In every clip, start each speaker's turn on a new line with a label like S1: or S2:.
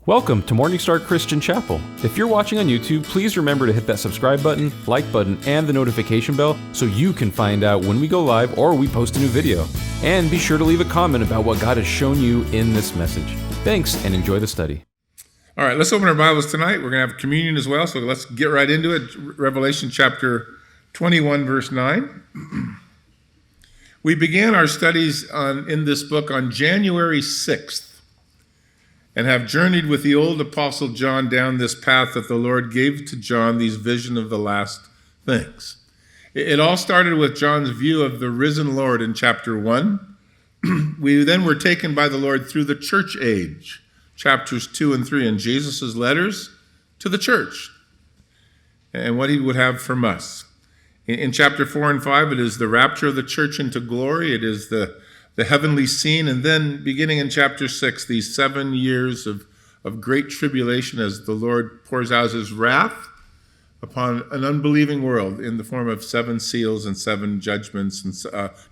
S1: Welcome to Morningstar Christian Chapel. If you're watching on YouTube, please remember to hit that subscribe button, like button, and the notification bell so you can find out when we go live or we post a new video. And be sure to leave a comment about what God has shown you in this message. Thanks, and enjoy the study.
S2: All right, let's open our Bibles tonight. We're going to have communion as well, so let's get right into it. Revelation chapter 21, verse 9. We began our studies in this book on January 6th. And have journeyed with the old apostle John down this path that the Lord gave to John, these vision of the last things. It all started with John's view of the risen Lord in chapter 1. We then were taken by the Lord through the church age, chapters 2 and 3, and Jesus' letters to the church and what he would have from us. In chapter 4 and 5, it is the rapture of the church into glory. It is the heavenly scene, and then beginning in chapter 6, these 7 years of great tribulation as the Lord pours out his wrath upon an unbelieving world in the form of 7 seals and 7 judgments, and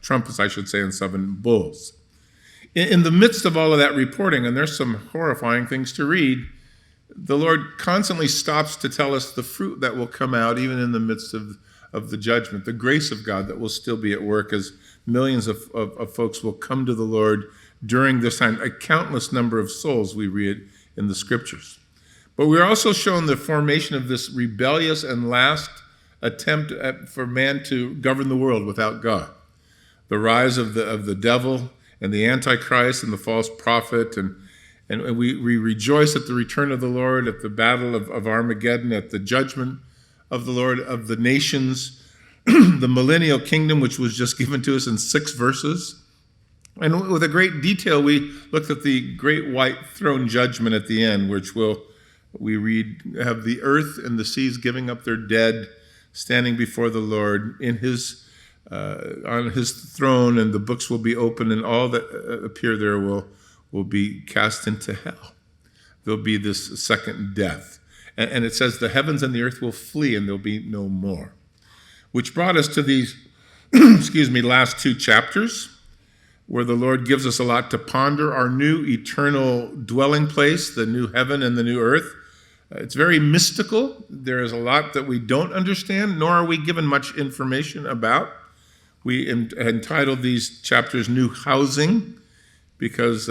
S2: trumpets, I should say, and 7 bulls. In the midst of all of that reporting, and there's some horrifying things to read, the Lord constantly stops to tell us the fruit that will come out even in the midst of the judgment, the grace of God that will still be at work as millions of folks will come to the Lord during this time, a countless number of souls we read in the scriptures. But we're also shown the formation of this rebellious and last attempt for man to govern the world without God. The rise of the devil and the Antichrist and the false prophet, and we rejoice at the return of the Lord, at the battle of Armageddon, at the judgment of the Lord of the nations, the millennial kingdom, which was just given to us in 6 verses. And with a great detail, we looked at the great white throne judgment at the end, which we read, have the earth and the seas giving up their dead, standing before the Lord in on his throne, and the books will be opened, and all that appear there will be cast into hell. There'll be this second death. And it says the heavens and the earth will flee, and there'll be no more. Which brought us to these, last 2 chapters, where the Lord gives us a lot to ponder, our new eternal dwelling place, the new heaven and the new earth. It's very mystical. There is a lot that we don't understand, nor are we given much information about. We entitled these chapters New Housing, because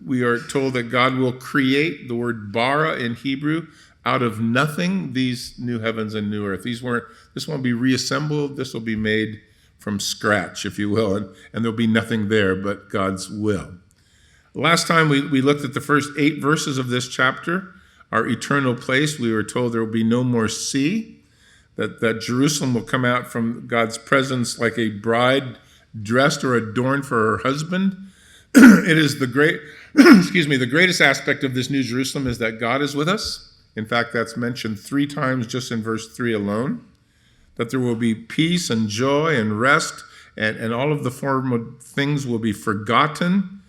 S2: we are told that God will create, the word bara in Hebrew, out of nothing, these new heavens and new earth. This won't be reassembled. This will be made from scratch, if you will, and there'll be nothing there but God's will. Last time we looked at the first 8 verses of this chapter, our eternal place. We were told there will be no more sea, that Jerusalem will come out from God's presence like a bride dressed or adorned for her husband. It is the greatest aspect of this new Jerusalem is that God is with us. In fact, that's mentioned 3 times just in verse 3 alone, that there will be peace and joy and rest, and all of the former things will be forgotten.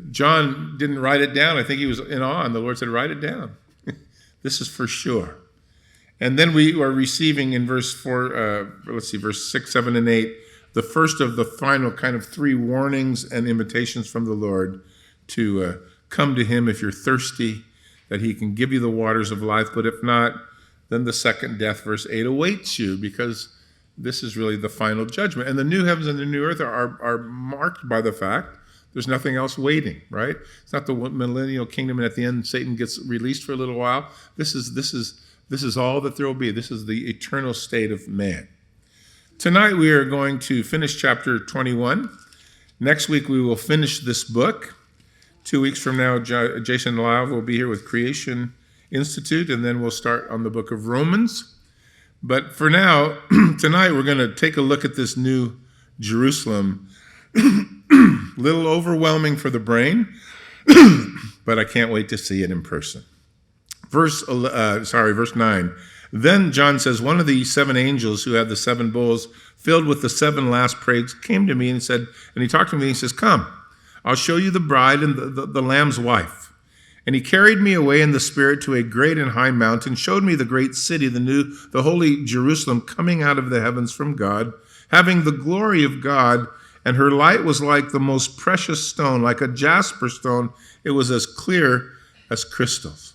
S2: John didn't write it down. I think he was in awe, and the Lord said, write it down. This is for sure. And then we are receiving in verse 6, 7, and 8, the first of the final kind of 3 warnings and invitations from the Lord to come to him if you're thirsty, that he can give you the waters of life, but if not, then the second death, verse 8, awaits you, because this is really the final judgment. And the new heavens and the new earth are marked by the fact there's nothing else waiting, right? It's not the millennial kingdom, and at the end, Satan gets released for a little while. This is all that there will be. This is the eternal state of man. Tonight, we are going to finish chapter 21. Next week, we will finish this book. 2 weeks from now, Jason Lyle will be here with Creation Institute, and then we'll start on the book of Romans. But for now, tonight we're going to take a look at this new Jerusalem. Little overwhelming for the brain, but I can't wait to see it in person. Verse 9. Then John says, one of the 7 angels who had the 7 bowls filled with the 7 last plagues came to me and he talked to me and he says, come, I'll show you the bride and the Lamb's wife. And he carried me away in the Spirit to a great and high mountain, showed me the great city, the holy Jerusalem, coming out of the heavens from God, having the glory of God, and her light was like the most precious stone, like a jasper stone. It was as clear as crystals.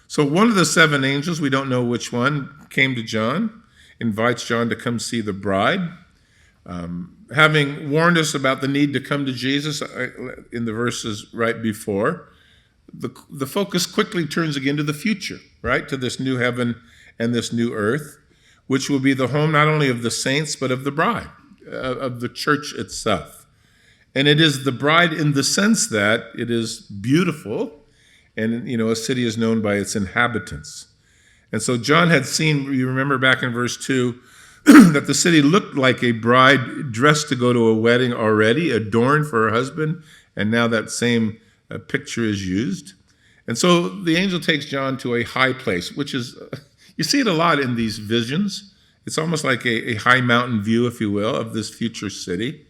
S2: So one of the seven angels, we don't know which one, came to John, invites John to come see the bride. Having warned us about the need to come to Jesus in the verses right before, the focus quickly turns again to the future, right? To this new heaven and this new earth, which will be the home not only of the saints, but of the bride, of the church itself. And it is the bride in the sense that it is beautiful, and, a city is known by its inhabitants. And so John had seen, you remember back in verse 2, that the city looked like a bride dressed to go to a wedding already, adorned for her husband, and now that same picture is used. And so the angel takes John to a high place, which is, you see it a lot in these visions. It's almost like a high mountain view, if you will, of this future city.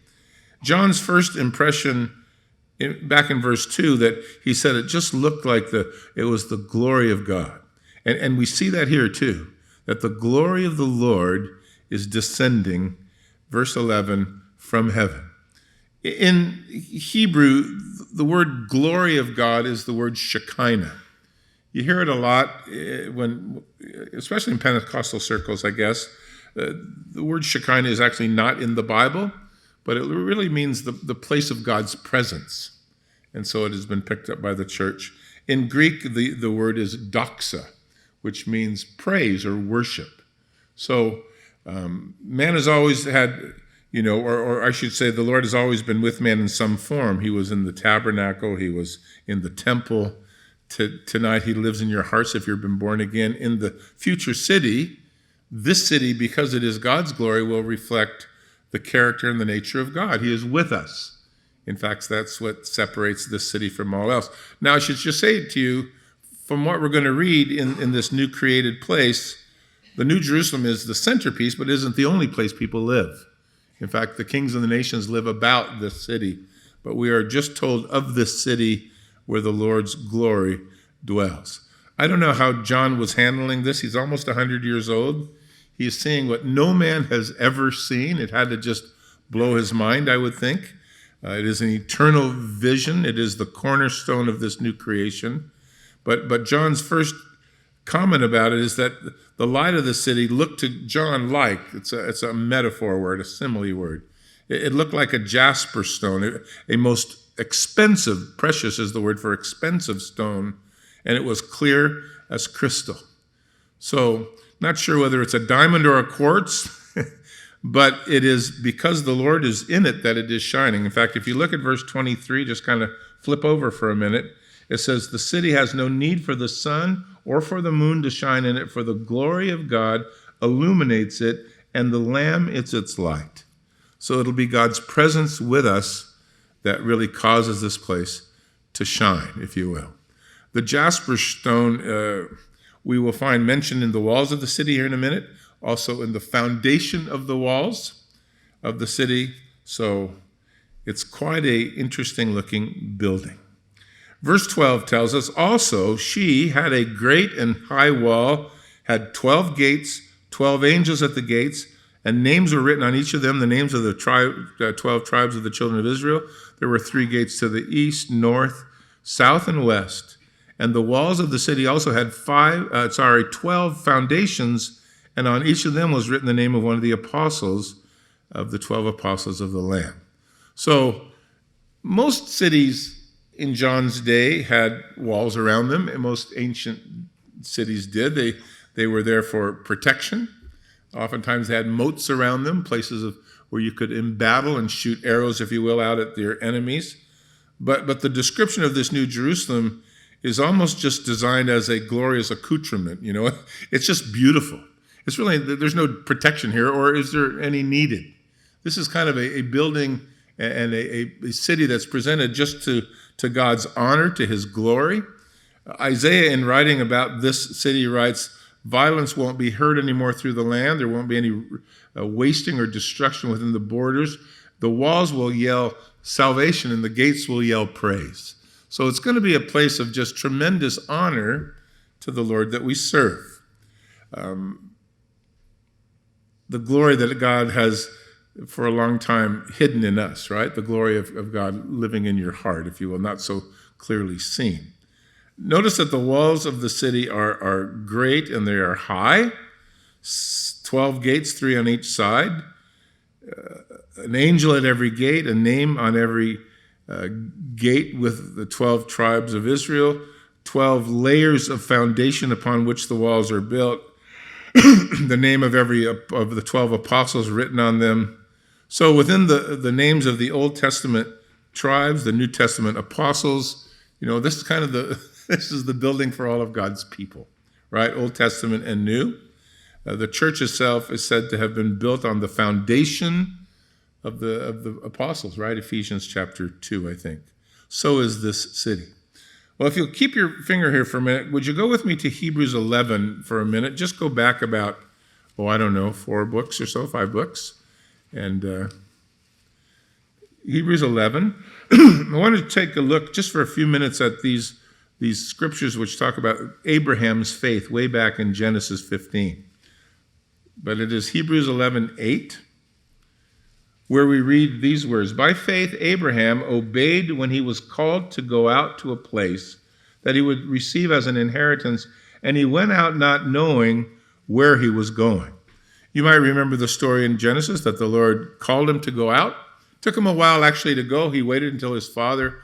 S2: John's first impression, back in verse 2, that he said it just looked like it was the glory of God. And we see that here too, that the glory of the Lord is descending, verse 11, from heaven. In Hebrew, the word glory of God is the word Shekinah. You hear it a lot when, especially in Pentecostal circles, I guess. The word Shekinah is actually not in the Bible, but it really means the place of God's presence. And so it has been picked up by the church. In Greek, the word is doxa, which means praise or worship. So man has always had, or I should say the Lord has always been with man in some form. He was in the tabernacle. He was in the temple. Tonight he lives in your hearts if you've been born again. In the future city, this city, because it is God's glory, will reflect the character and the nature of God. He is with us. In fact, that's what separates this city from all else. Now, I should just say to you, from what we're going to read in this new created place, the New Jerusalem is the centerpiece, but isn't the only place people live. In fact, the kings of the nations live about this city, but we are just told of this city where the Lord's glory dwells. I don't know how John was handling this. He's almost 100 years old. He is seeing what no man has ever seen. It had to just blow his mind, I would think. It is an eternal vision. It is the cornerstone of this new creation. But John's first comment about it is that the light of the city looked to John like, it's a metaphor word, a simile word. It looked like a jasper stone, a most expensive, precious is the word for expensive stone, and it was clear as crystal. So, not sure whether it's a diamond or a quartz, but it is because the Lord is in it that it is shining. In fact, if you look at verse 23, just kind of flip over for a minute, it says, the city has no need for the sun or for the moon to shine in it, for the glory of God illuminates it, and the Lamb is its light. So it'll be God's presence with us that really causes this place to shine, if you will. The jasper stone we will find mentioned in the walls of the city here in a minute, also in the foundation of the walls of the city. So it's quite an interesting looking building. Verse 12 tells us, also she had a great and high wall, had 12 gates, 12 angels at the gates, and names were written on each of them, the names of the 12 tribes of the children of Israel. There were 3 gates to the east, north, south, and west. And the walls of the city also had 12 foundations, and on each of them was written the name of one of the apostles of the 12 apostles of the Lamb. So most cities in John's day had walls around them, and most ancient cities did. They were there for protection. Oftentimes they had moats around them, places where you could embattle and shoot arrows, if you will, out at their enemies. But the description of this New Jerusalem is almost just designed as a glorious accoutrement. It's just beautiful. It's really, there's no protection here, or is there any needed? This is kind of a building and a city that's presented just to God's honor, to his glory. Isaiah, in writing about this city, writes, violence won't be heard anymore through the land. There won't be any wasting or destruction within the borders. The walls will yell salvation and the gates will yell praise. So it's going to be a place of just tremendous honor to the Lord that we serve. The glory that God has for a long time hidden in us, right? The glory of God living in your heart, if you will, not so clearly seen. Notice that the walls of the city are great and they are high, 12 gates, 3 on each side, an angel at every gate, a name on every gate with the 12 tribes of Israel, 12 layers of foundation upon which the walls are built, the name of every of the 12 apostles written on them. So within the names of the Old Testament tribes, the New Testament apostles, this is kind of this is the building for all of God's people, right? Old Testament and New. The church itself is said to have been built on the foundation of the apostles, right? Ephesians chapter 2, I think. So is this city. Well, if you'll keep your finger here for a minute, would you go with me to Hebrews 11 for a minute? Just go back about, 4 books or so, 5 books. And Hebrews 11. I want to take a look just for a few minutes at these scriptures which talk about Abraham's faith way back in Genesis 15. But it is Hebrews 11:8, where we read these words, "By faith Abraham obeyed when he was called to go out to a place that he would receive as an inheritance, and he went out not knowing where he was going." You might remember the story in Genesis that the Lord called him to go out. Took him a while actually to go. He waited until his father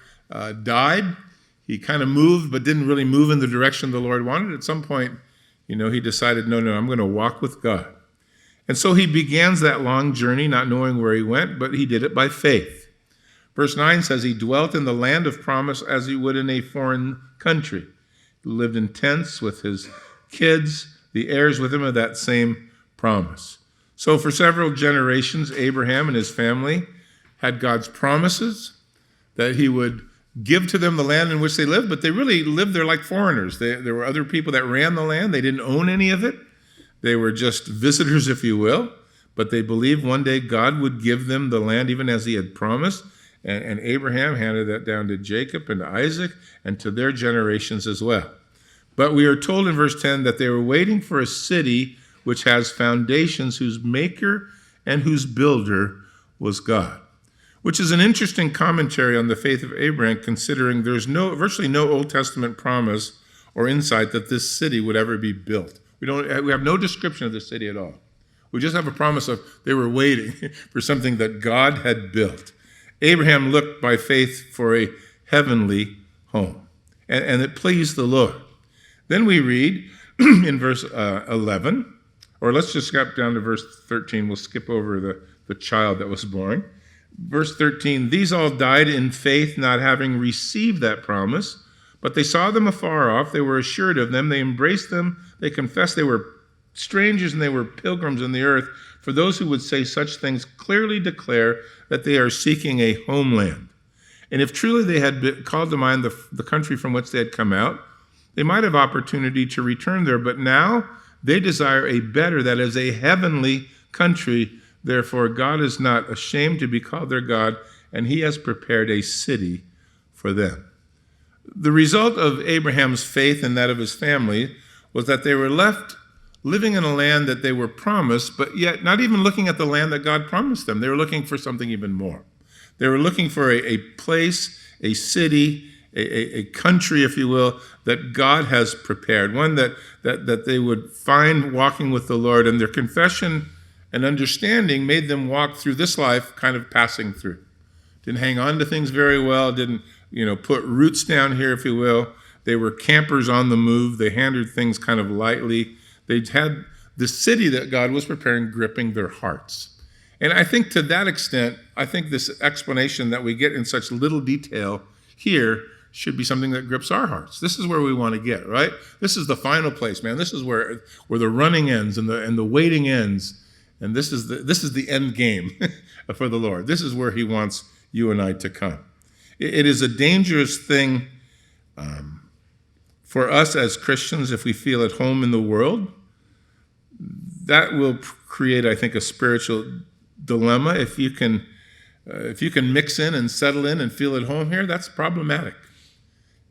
S2: died. He kind of moved, but didn't really move in the direction the Lord wanted. At some point, he decided, no, I'm going to walk with God. And so he begins that long journey, not knowing where he went, but he did it by faith. Verse 9 says he dwelt in the land of promise as he would in a foreign country. He lived in tents with his kids, the heirs with him of that same promise. So for several generations, Abraham and his family had God's promises that he would give to them the land in which they lived, but they really lived there like foreigners. There were other people that ran the land. They didn't own any of it. They were just visitors, if you will, but they believed one day God would give them the land even as he had promised, and Abraham handed that down to Jacob and to Isaac and to their generations as well. But we are told in verse 10 that they were waiting for a city which has foundations, whose maker and whose builder was God. Which is an interesting commentary on the faith of Abraham, considering there's virtually no Old Testament promise or insight that this city would ever be built. We have no description of the city at all. We just have a promise of they were waiting for something that God had built. Abraham looked by faith for a heavenly home, and it pleased the Lord. Then we read in verse 11, or let's just skip down to verse 13. We'll skip over the child that was born. Verse 13, "These all died in faith, not having received that promise, but they saw them afar off. They were assured of them. They embraced them. They confessed they were strangers and they were pilgrims in the earth. For those who would say such things clearly declare that they are seeking a homeland. And if truly they had called to mind the country from which they had come out, they might have opportunity to return there. But now they desire a better, that is, a heavenly country. Therefore, God is not ashamed to be called their God, and he has prepared a city for them." The result of Abraham's faith and that of his family was that they were left living in a land that they were promised, but yet not even looking at the land that God promised them. They were looking for something even more. They were looking for a place, a city, a country, if you will, that God has prepared, one that they would find walking with the Lord, and their confession and understanding made them walk through this life kind of passing through. Didn't hang on to things very well, didn't put roots down here, if you will. They were campers on the move. They handled things kind of lightly. They had the city that God was preparing gripping their hearts. And I think to that extent, I think this explanation that we get in such little detail here should be something that grips our hearts. This is where we want to get, right? This is the final place, man. This is where the running ends and the waiting ends. And this is the end game for the Lord. This is where he wants you and I to come. It is a dangerous thing for us as Christians if we feel at home in the world. That will create, I think, a spiritual dilemma. If you can mix in and settle in and feel at home here, that's problematic,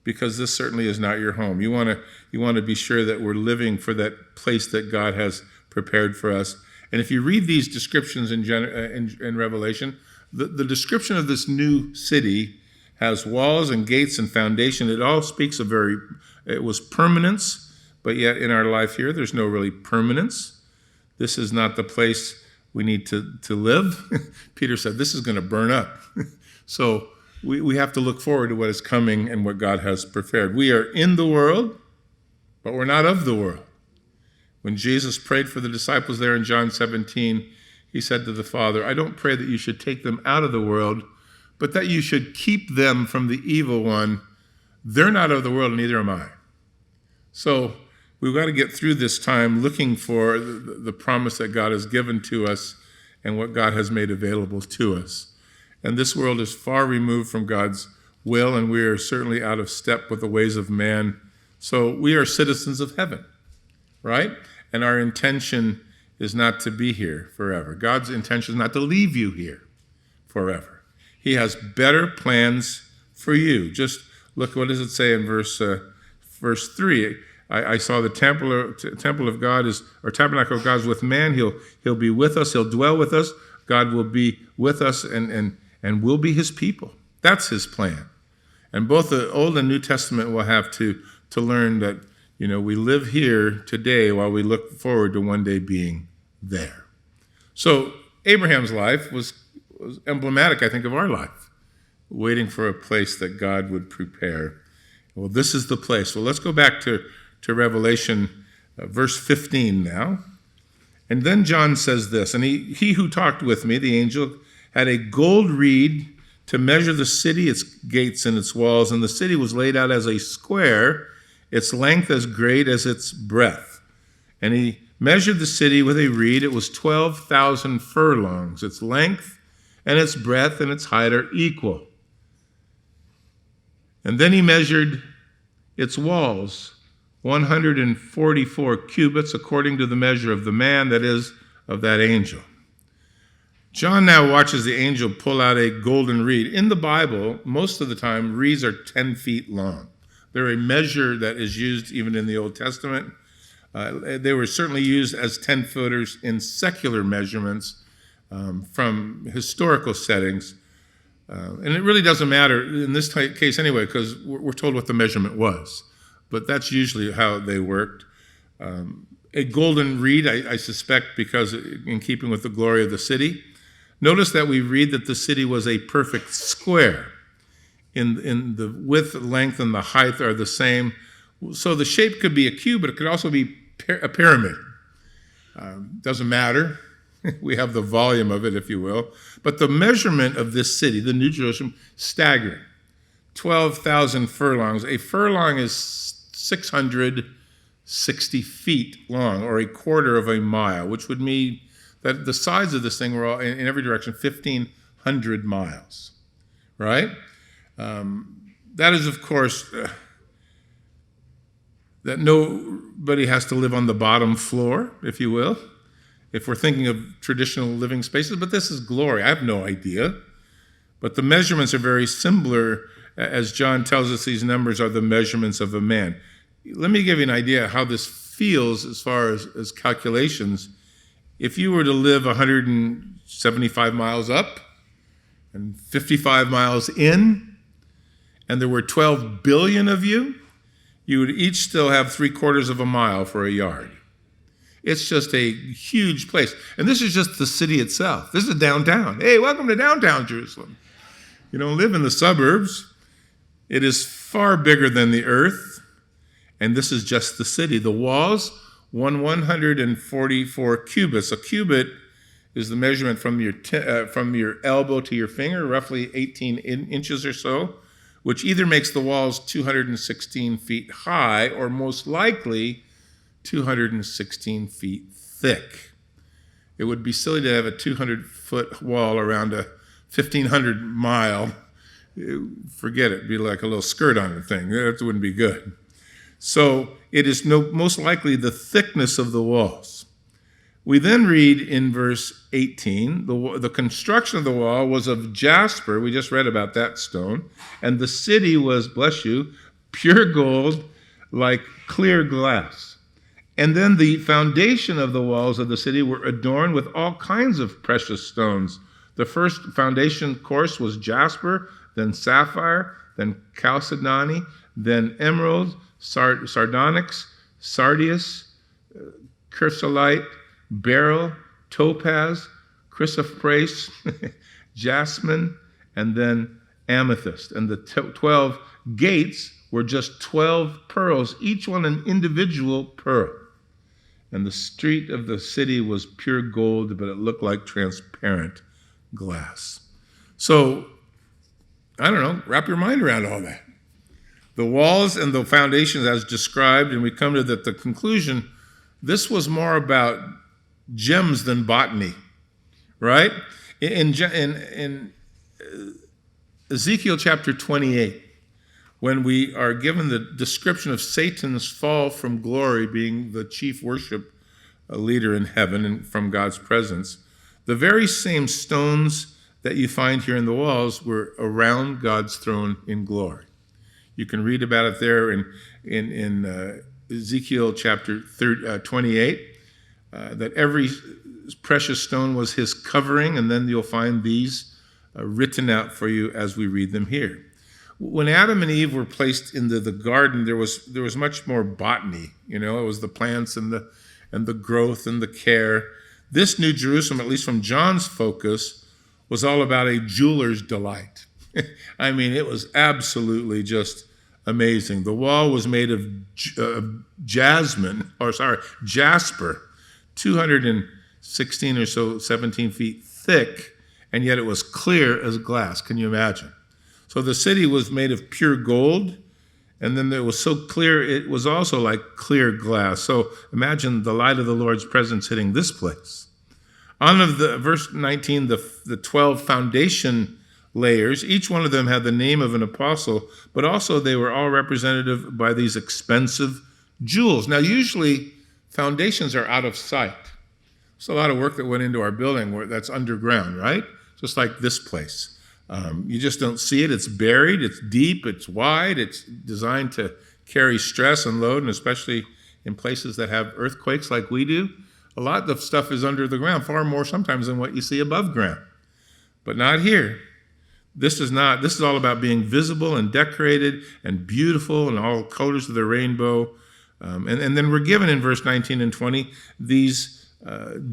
S2: because this certainly is not your home. You want to be sure that we're living for that place that God has prepared for us. And if you read these descriptions in Revelation, the description of this new city has walls and gates and foundation. It all speaks of very It was permanence, but yet in our life here, there's no really permanence. This is not the place we need to live. Peter said, this is going to burn up. So we have to look forward to what is coming and what God has prepared. We are in the world, but we're not of the world. When Jesus prayed for the disciples there in John 17, he said to the Father, I don't pray that you should take them out of the world, but that you should keep them from the evil one. They're not of the world, and neither am I. So we've got to get through this time looking for the promise that God has given to us and what God has made available to us. And this world is far removed from God's will, and we are certainly out of step with the ways of man. So we are citizens of heaven, right? And our intention is not to be here forever. God's intention is not to leave you here forever. He has better plans for you. Just look, what does it say in verse 3? I saw the temple of God is, or tabernacle of God is with man. He'll be with us. He'll dwell with us. God will be with us and we'll be his people. That's his plan. And both the Old and New Testament will have to learn that, we live here today while we look forward to one day being there. So Abraham's life was emblematic, I think, of our life, waiting for a place that God would prepare. Well, this is the place. Well, let's go back to Revelation verse 15 now. And then John says this, and he who talked with me, the angel, had a gold reed to measure the city, its gates and its walls, and the city was laid out as a square, its length as great as its breadth. And he measured the city with a reed. It was 12,000 furlongs. Its length and its breadth and its height are equal. And then he measured its walls, 144 cubits, according to the measure of the man, that is, of that angel. John now watches the angel pull out a golden reed. In the Bible, most of the time, reeds are 10 feet long. They're a measure that is used even in the Old Testament. They were certainly used as 10-footers in secular measurements from historical settings. And it really doesn't matter in this case anyway, because we're told what the measurement was. But that's usually how they worked. A golden reed, I suspect, because in keeping with the glory of the city. Notice that we read that the city was a perfect square. In the width, length, and the height are the same. So the shape could be a cube, but it could also be a pyramid. Doesn't matter. We have the volume of it, if you will. But the measurement of this city, the New Jerusalem, staggering. 12,000 furlongs. A furlong is 660 feet long, or a quarter of a mile, which would mean that the sides of this thing were all, in every direction, 1,500 miles, right? That is, of course, that nobody has to live on the bottom floor, if you will, if we're thinking of traditional living spaces, but this is glory. I have no idea. But the measurements are very similar. As John tells us, these numbers are the measurements of a man. Let me give you an idea how this feels as far as calculations. If you were to live 175 miles up and 55 miles in, and there were 12 billion of you, you would each still have 3/4 of a mile for a yard. It's just a huge place. And this is just the city itself. This is downtown. Hey, welcome to downtown Jerusalem. You don't live in the suburbs. It is far bigger than the earth. And this is just the city. The walls, 144 cubits. A cubit is the measurement from your elbow to your finger, roughly 18 inches or so, which either makes the walls 216 feet high or most likely 216 feet thick. It would be silly to have a 200-foot wall around a 1,500-mile. Forget it. It'd be like a little skirt on the thing. That wouldn't be good. So it is most likely the thickness of the walls. We then read in verse 18, the construction of the wall was of jasper. We just read about that stone. And the city was, bless you, pure gold like clear glass. And then the foundation of the walls of the city were adorned with all kinds of precious stones. The first foundation course was jasper, then sapphire, then chalcedony, then emerald, sardonyx, sardius, chrysolite, beryl, topaz, chrysoprase, jasmine, and then amethyst. And the 12 gates were just 12 pearls, each one an individual pearl. And the street of the city was pure gold, but it looked like transparent glass. So, I don't know, wrap your mind around all that. The walls and the foundations as described, and we come to the conclusion, this was more about gems than botany, right? In Ezekiel chapter 28, when we are given the description of Satan's fall from glory, being the chief worship leader in heaven and from God's presence, the very same stones that you find here in the walls were around God's throne in glory. You can read about it there in Ezekiel chapter 28, that every precious stone was his covering, and then you'll find these written out for you as we read them here. When Adam and Eve were placed into the garden, there was much more botany. It was the plants and the growth and the care. This New Jerusalem, at least from John's focus, was all about a jeweler's delight. I mean, it was absolutely just amazing. The wall was made of jasper, 216 or so, 17 feet thick, and yet it was clear as glass. Can you imagine? So the city was made of pure gold, and then it was so clear, it was also like clear glass. So imagine the light of the Lord's presence hitting this place. On the verse 19, the 12 foundation layers, each one of them had the name of an apostle, but also they were all representative by these expensive jewels. Now, usually foundations are out of sight. There's a lot of work that went into our building that's underground, right? Just like this place. You just don't see it. It's buried, it's deep, it's wide, it's designed to carry stress and load, and especially in places that have earthquakes like we do. A lot of stuff is under the ground, far more sometimes than what you see above ground. But not here. This is all about being visible and decorated and beautiful and all colors of the rainbow. And then we're given in verse 19 and 20 these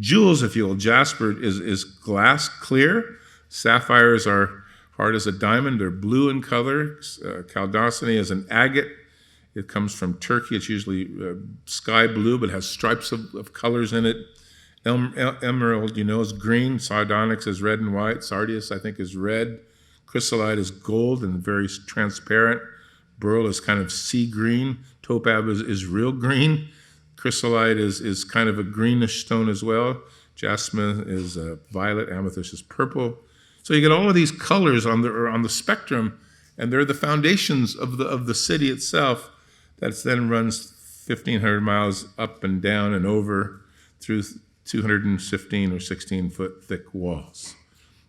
S2: jewels, if you will. Jasper is glass clear. Sapphires are hard as a diamond. They're blue in color. Chalcedony is an agate. It comes from Turkey. It's usually sky blue, but has stripes of colors in it. Emerald, is green. Sardonyx is red and white. Sardius, I think, is red. Chrysolite is gold and very transparent. Beryl is kind of sea green. Topaz is real green. Chrysolite is kind of a greenish stone as well. Jasmine is violet. Amethyst is purple. So you get all of these colors on the spectrum, and they're the foundations of the city itself. That then runs 1,500 miles up and down and over through 215 or 16 foot thick walls.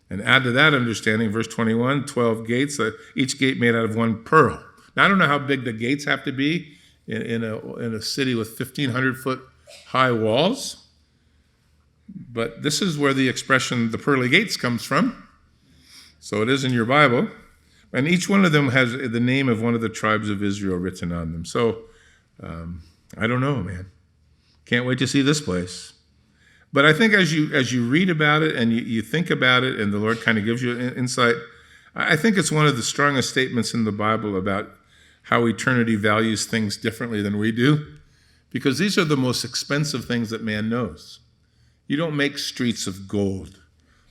S2: And add to that understanding, verse 21, 12 gates, each gate made out of one pearl. Now, I don't know how big the gates have to be in a city with 1,500 foot high walls, but this is where the expression, the pearly gates, comes from. So it is in your Bible. And each one of them has the name of one of the tribes of Israel written on them. So, I don't know, man. Can't wait to see this place. But I think as you read about it and you think about it and the Lord kind of gives you an insight, I think it's one of the strongest statements in the Bible about how eternity values things differently than we do. Because these are the most expensive things that man knows. You don't make streets of gold,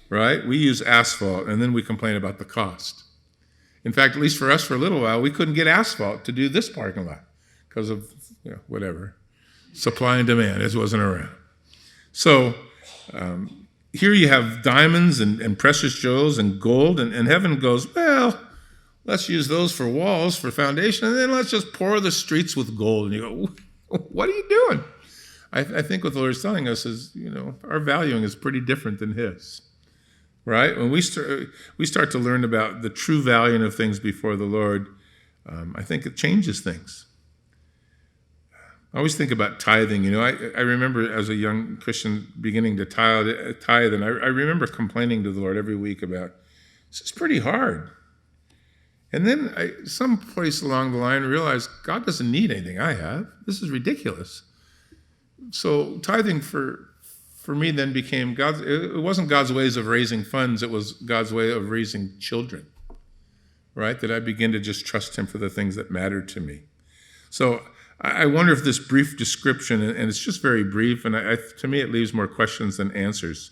S2: right? We use asphalt, and then we complain about the cost. In fact, at least for us for a little while, we couldn't get asphalt to do this parking lot because of whatever. Supply and demand, it wasn't around. So here you have diamonds and precious jewels and gold, and heaven goes, well, let's use those for walls, for foundation, and then let's just pour the streets with gold. And you go, what are you doing? I think what the Lord is telling us is, our valuing is pretty different than His. Right? When we start to learn about the true valuing of things before the Lord, I think it changes things. I always think about tithing. I remember as a young Christian beginning to tithe, and I remember complaining to the Lord every week about, this is pretty hard. And then someplace along the line, I realized God doesn't need anything I have. This is ridiculous. So tithing for me then became God's. It wasn't God's ways of raising funds. It was God's way of raising children, right? That I begin to just trust him for the things that matter to me. So I wonder if this brief description, and it's just very brief, and to me it leaves more questions than answers,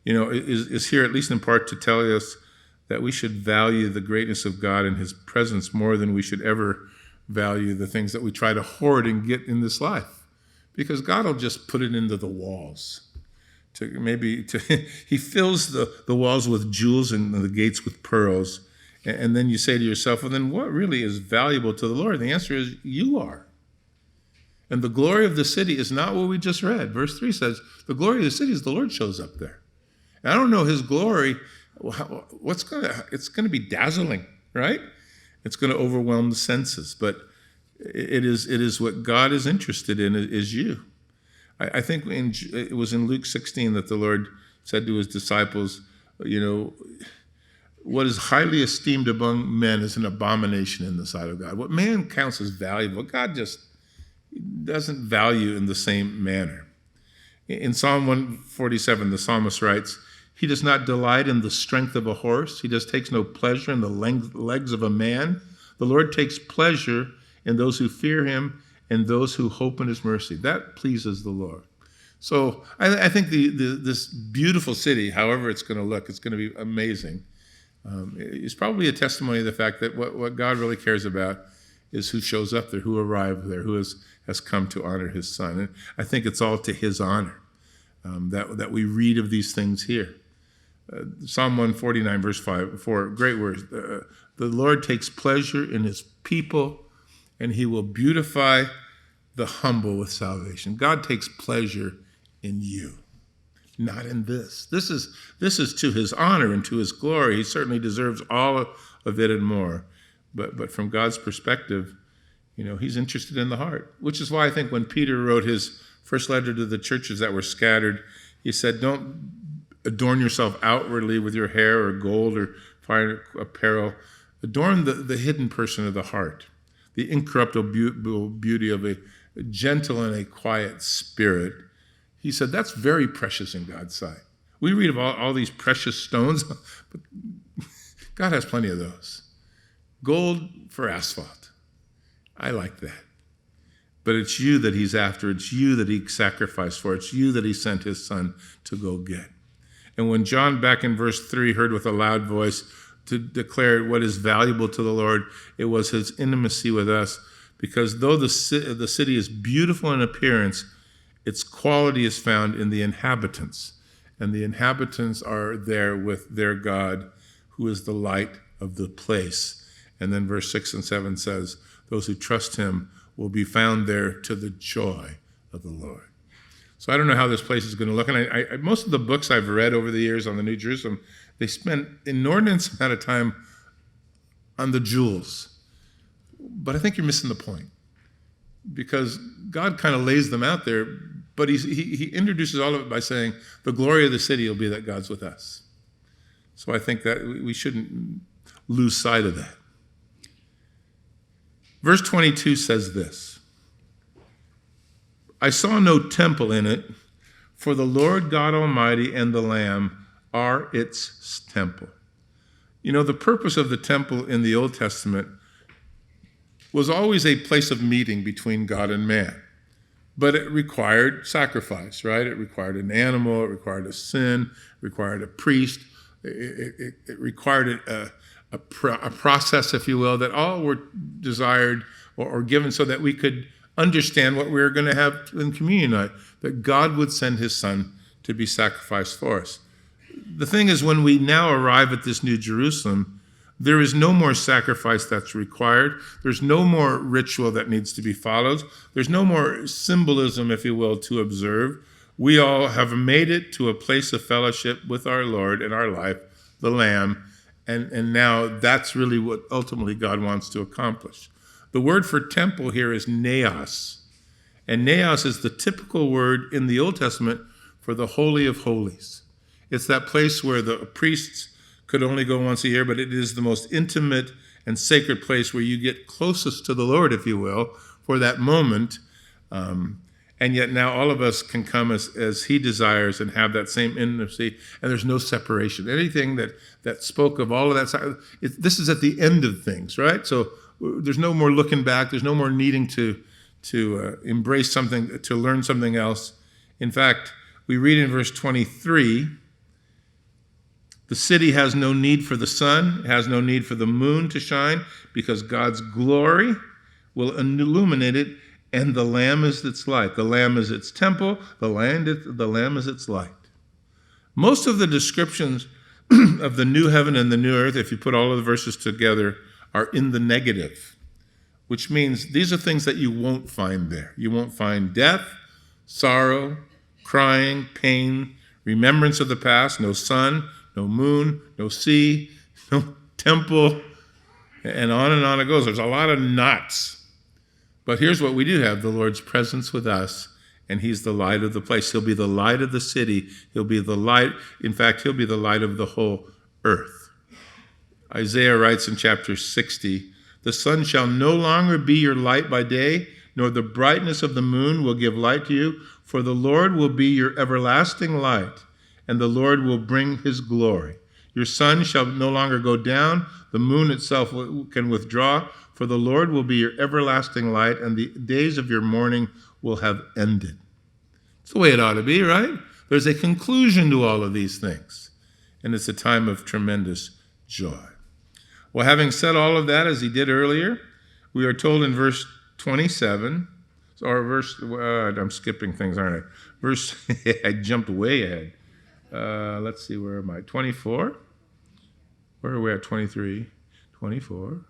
S2: is here at least in part to tell us that we should value the greatness of God and his presence more than we should ever value the things that we try to hoard and get in this life. Because God will just put it into the walls. He fills the walls with jewels and the gates with pearls. And then you say to yourself, well, then what really is valuable to the Lord? And the answer is, you are. And the glory of the city is not what we just read. Verse 3 says, the glory of the city is the Lord shows up there. And I don't know his glory. It's going to be dazzling, right? It's going to overwhelm the senses. But it is what God is interested in is you. I think it was in Luke 16 that the Lord said to his disciples, what is highly esteemed among men is an abomination in the sight of God. What man counts as valuable, God just doesn't value in the same manner. In Psalm 147, the psalmist writes, he does not delight in the strength of a horse. He just takes no pleasure in the legs of a man. The Lord takes pleasure in those who fear him and those who hope in his mercy. That pleases the Lord. So I think this beautiful city, however it's going to look, it's going to be amazing. It's probably a testimony of the fact that what God really cares about is who shows up there, who arrived there, who has come to honor his son. And I think it's all to his honor that we read of these things here. Psalm 149, verse 4, great words. The Lord takes pleasure in his people, and he will beautify the humble with salvation. God takes pleasure in you, not in this. This is to his honor and to his glory. He certainly deserves all of it and more. But from God's perspective, he's interested in the heart, which is why I think when Peter wrote his first letter to the churches that were scattered, he said, don't adorn yourself outwardly with your hair or gold or fine apparel. Adorn the hidden person of the heart, the incorruptible beauty of a gentle and a quiet spirit. He said that's very precious in God's sight. We read of all these precious stones, but God has plenty of those. Gold for asphalt. I like that. But it's you that he's after. It's you that he sacrificed for. It's you that he sent his son to go get. And when John, back in verse 3, heard with a loud voice to declare what is valuable to the Lord, it was his intimacy with us. Because though the city is beautiful in appearance, its quality is found in the inhabitants. And the inhabitants are there with their God, who is the light of the place. And then verse 6 and 7 says, those who trust him will be found there to the joy of the Lord. So I don't know how this place is going to look. And most of the books I've read over the years on the New Jerusalem, they spend an inordinate amount of time on the jewels. But I think you're missing the point. Because God kind of lays them out there, but he introduces all of it by saying, the glory of the city will be that God's with us. So I think that we shouldn't lose sight of that. Verse 22 says this, I saw no temple in it, for the Lord God Almighty and the Lamb are its temple. The purpose of the temple in the Old Testament was always a place of meeting between God and man. But it required sacrifice, right? It required an animal, it required a sin, it required a priest, it required a process, if you will, that all were desired or given so that we could understand what we were going to have in communion night, that God would send his son to be sacrificed for us. The thing is, when we now arrive at this New Jerusalem, there is no more sacrifice that's required. There's no more ritual that needs to be followed. There's no more symbolism, if you will, to observe. We all have made it to a place of fellowship with our Lord in our life, the Lamb, and now that's really what ultimately God wants to accomplish. The word for temple here is naos, and naos is the typical word in the Old Testament for the Holy of Holies. It's that place where the priests could only go once a year, but it is the most intimate and sacred place where you get closest to the Lord, if you will, for that moment. And yet now all of us can come as he desires and have that same intimacy, and there's no separation. Anything that spoke of all of that, this is at the end of things, right? So there's no more looking back. There's no more needing to embrace something, to learn something else. In fact, we read in verse 23, the city has no need for the sun, has no need for the moon to shine, because God's glory will illuminate it, and the Lamb is its light. The Lamb is its temple. The Lamb is its light. Most of the descriptions of the new heaven and the new earth, if you put all of the verses together, are in the negative, which means these are things that you won't find there. You won't find death, sorrow, crying, pain, remembrance of the past, no sun, no moon, no sea, no temple, and on it goes. There's a lot of knots. But here's what we do have, the Lord's presence with us, and he's the light of the place. He'll be the light of the city. He'll be the light. In fact, he'll be the light of the whole earth. Isaiah writes in chapter 60, the sun shall no longer be your light by day, nor the brightness of the moon will give light to you, for the Lord will be your everlasting light, and the Lord will bring his glory. Your sun shall no longer go down, the moon itself can withdraw, for the Lord will be your everlasting light, and the days of your mourning will have ended. It's the way it ought to be, right? There's a conclusion to all of these things, and it's a time of tremendous joy. Well, having said all of that, as he did earlier, we are told in verse 27, I'm skipping things, aren't I? I jumped way ahead. Let's see, where am I? 24? Where are we at? 23? 24?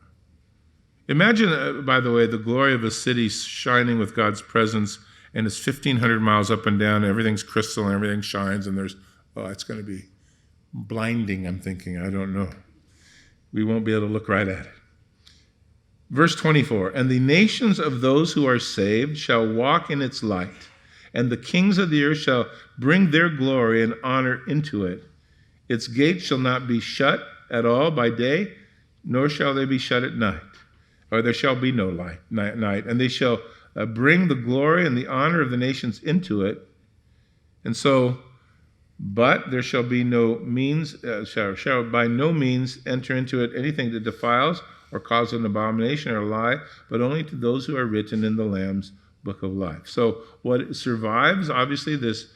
S2: Imagine, by the way, the glory of a city shining with God's presence, and it's 1,500 miles up and down, and everything's crystal, and everything shines, and it's going to be blinding, I'm thinking. I don't know. We won't be able to look right at it. Verse 24, and the nations of those who are saved shall walk in its light, and the kings of the earth shall bring their glory and honor into it. Its gates shall not be shut at all by day, nor shall they be shut at night. Or there shall be no night, and they shall bring the glory and the honor of the nations into it. And so, but there shall be no means, shall by no means enter into it anything that defiles or causes an abomination or a lie, but only to those who are written in the Lamb's book of life. So what survives, obviously, this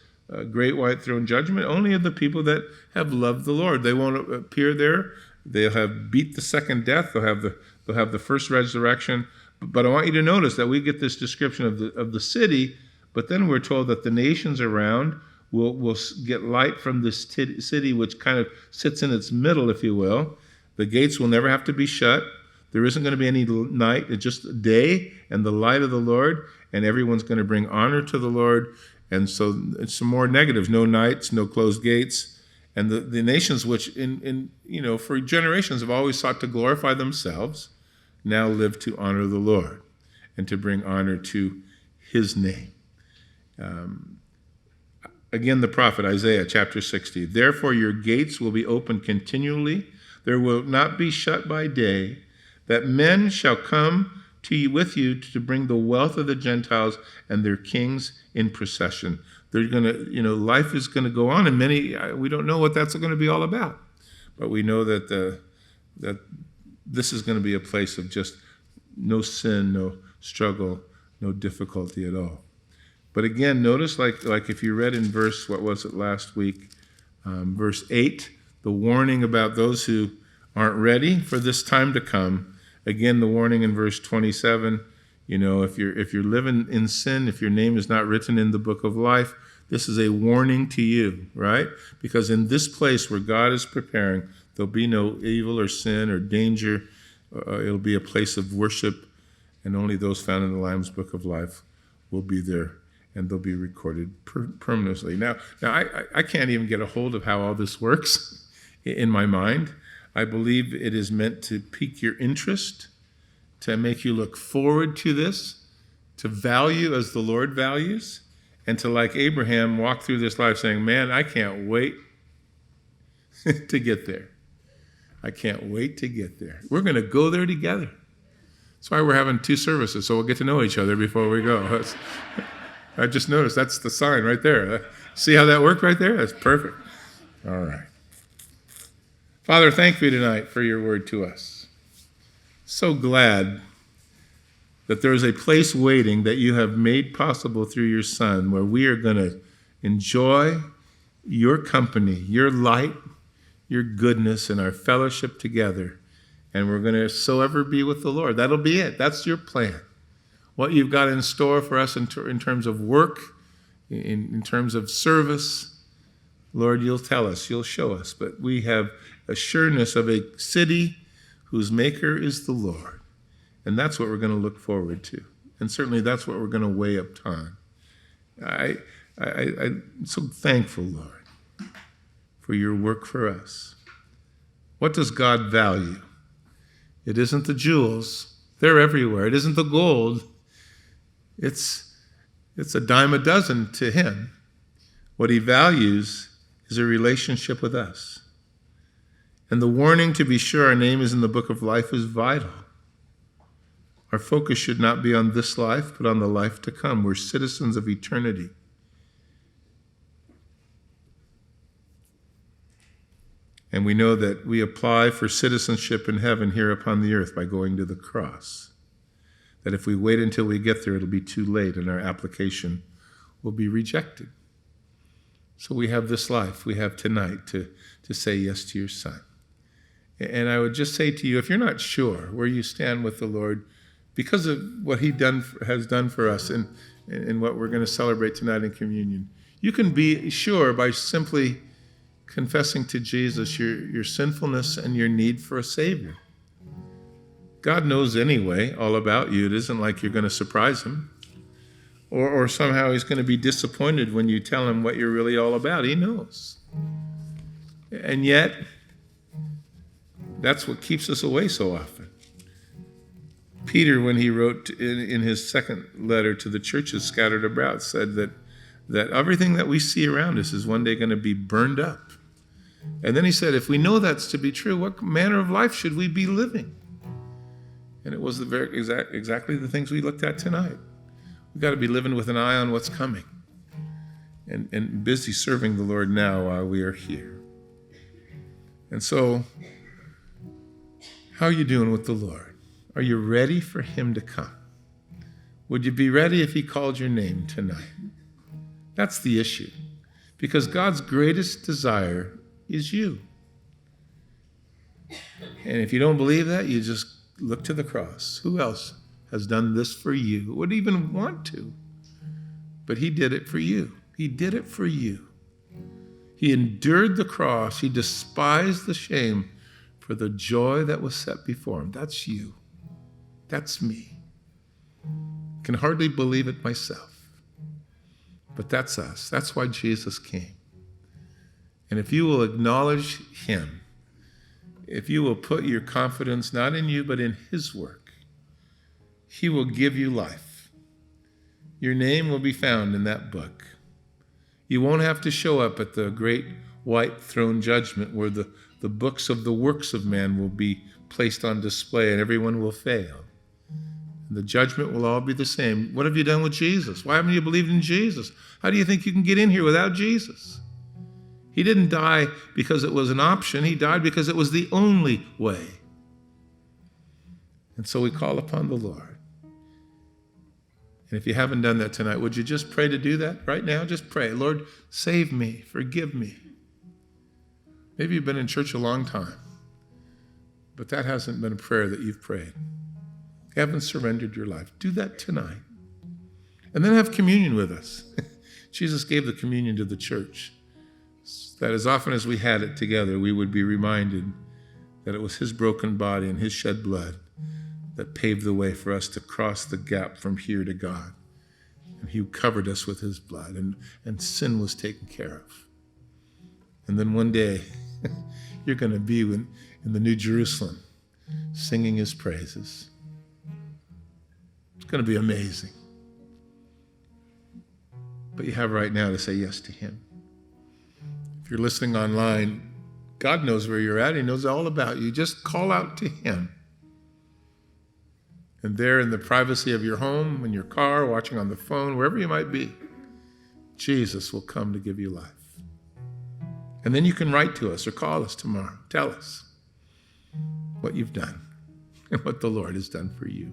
S2: great white throne judgment, only of the people that have loved the Lord. They won't appear there. They'll have beat the second death. They'll have the first resurrection. But I want you to notice that we get this description of the city, but then we're told that the nations around will get light from this city, which kind of sits in its middle, if you will. The gates will never have to be shut. There isn't going to be any night. It's just day and the light of the Lord, and everyone's going to bring honor to the Lord. And so it's some more negatives: no nights, no closed gates. And the nations which for generations have always sought to glorify themselves now live to honor the Lord and to bring honor to his name. Again, the prophet Isaiah, chapter 60, therefore your gates will be open continually. There will not be shut by day, that men shall come to you with you to bring the wealth of the Gentiles and their kings in procession. They're going to, life is going to go on, and we don't know what that's going to be all about. But we know that this is going to be a place of just no sin, no struggle, no difficulty at all. But again, notice like if you read in verse, what was it last week, verse 8, the warning about those who aren't ready for this time to come. Again, the warning in verse 27, if you're living in sin, if your name is not written in the book of life, this is a warning to you, right? Because in this place where God is preparing, there'll be no evil or sin or danger. It'll be a place of worship, and only those found in the Lamb's book of life will be there, and they'll be recorded permanently. Now I can't even get a hold of how all this works in my mind. I believe it is meant to pique your interest, to make you look forward to this, to value as the Lord values, and to, like Abraham, walk through this life saying, man, I can't wait to get there. I can't wait to get there. We're going to go there together. That's why we're having 2 services, so we'll get to know each other before we go. I just noticed that's the sign right there. See how that worked right there? That's perfect. All right. Father, thank you tonight for your word to us. So glad that there is a place waiting that you have made possible through your Son, where we are going to enjoy your company, your light, your goodness, and our fellowship together. And we're going to so ever be with the Lord. That'll be it. That's your plan. What you've got in store for us in terms of work, in terms of service, Lord, you'll tell us, you'll show us. But we have assuredness of a city whose maker is the Lord. And that's what we're going to look forward to. And certainly that's what we're going to weigh up time. I'm so thankful, Lord, for your work for us. What does God value? It isn't the jewels. They're everywhere. It isn't the gold. It's a dime a dozen to him. What he values is a relationship with us. And the warning to be sure our name is in the book of life is vital. Our focus should not be on this life, but on the life to come. We're citizens of eternity. And we know that we apply for citizenship in heaven here upon the earth by going to the cross. That if we wait until we get there, it'll be too late and our application will be rejected. So we have this life, we have tonight to say yes to your Son. And I would just say to you, if you're not sure where you stand with the Lord, because of what he has done for us and what we're going to celebrate tonight in communion, you can be sure by simply confessing to Jesus your sinfulness and your need for a Savior. God knows anyway all about you. It isn't like you're going to surprise him or somehow he's going to be disappointed when you tell him what you're really all about. He knows. And yet, that's what keeps us away so often. Peter, when he wrote in his second letter to the churches scattered abroad, said that everything that we see around us is one day going to be burned up. And then he said, if we know that's to be true, what manner of life should we be living? And it was exactly the things we looked at tonight. We've got to be living with an eye on what's coming and busy serving the Lord now while we are here. And so, how are you doing with the Lord? Are you ready for him to come? Would you be ready if he called your name tonight? That's the issue. Because God's greatest desire is you. And if you don't believe that, you just look to the cross. Who else has done this for you? Would even want to. But he did it for you. He did it for you. He endured the cross. He despised the shame for the joy that was set before him. That's you. That's me. I can hardly believe it myself. But that's us. That's why Jesus came. And if you will acknowledge him, if you will put your confidence not in you but in his work, he will give you life. Your name will be found in that book. You won't have to show up at the great white throne judgment where the books of the works of man will be placed on display and everyone will fail. The judgment will all be the same. What have you done with Jesus? Why haven't you believed in Jesus? How do you think you can get in here without Jesus? He didn't die because it was an option. He died because it was the only way. And so we call upon the Lord. And if you haven't done that tonight, would you just pray to do that right now? Just pray. Lord, save me. Forgive me. Maybe you've been in church a long time, but that hasn't been a prayer that you've prayed. You haven't surrendered your life. Do that tonight. And then have communion with us. Jesus gave the communion to the church, that as often as we had it together, we would be reminded that it was his broken body and his shed blood that paved the way for us to cross the gap from here to God. And he covered us with his blood, and sin was taken care of. And then one day, you're going to be in the New Jerusalem singing his praises. It's going to be amazing. But you have right now to say yes to him. If you're listening online, God knows where you're at. He knows all about you. Just call out to him. And there in the privacy of your home, in your car, watching on the phone, wherever you might be, Jesus will come to give you life. And then you can write to us or call us tomorrow. Tell us what you've done and what the Lord has done for you.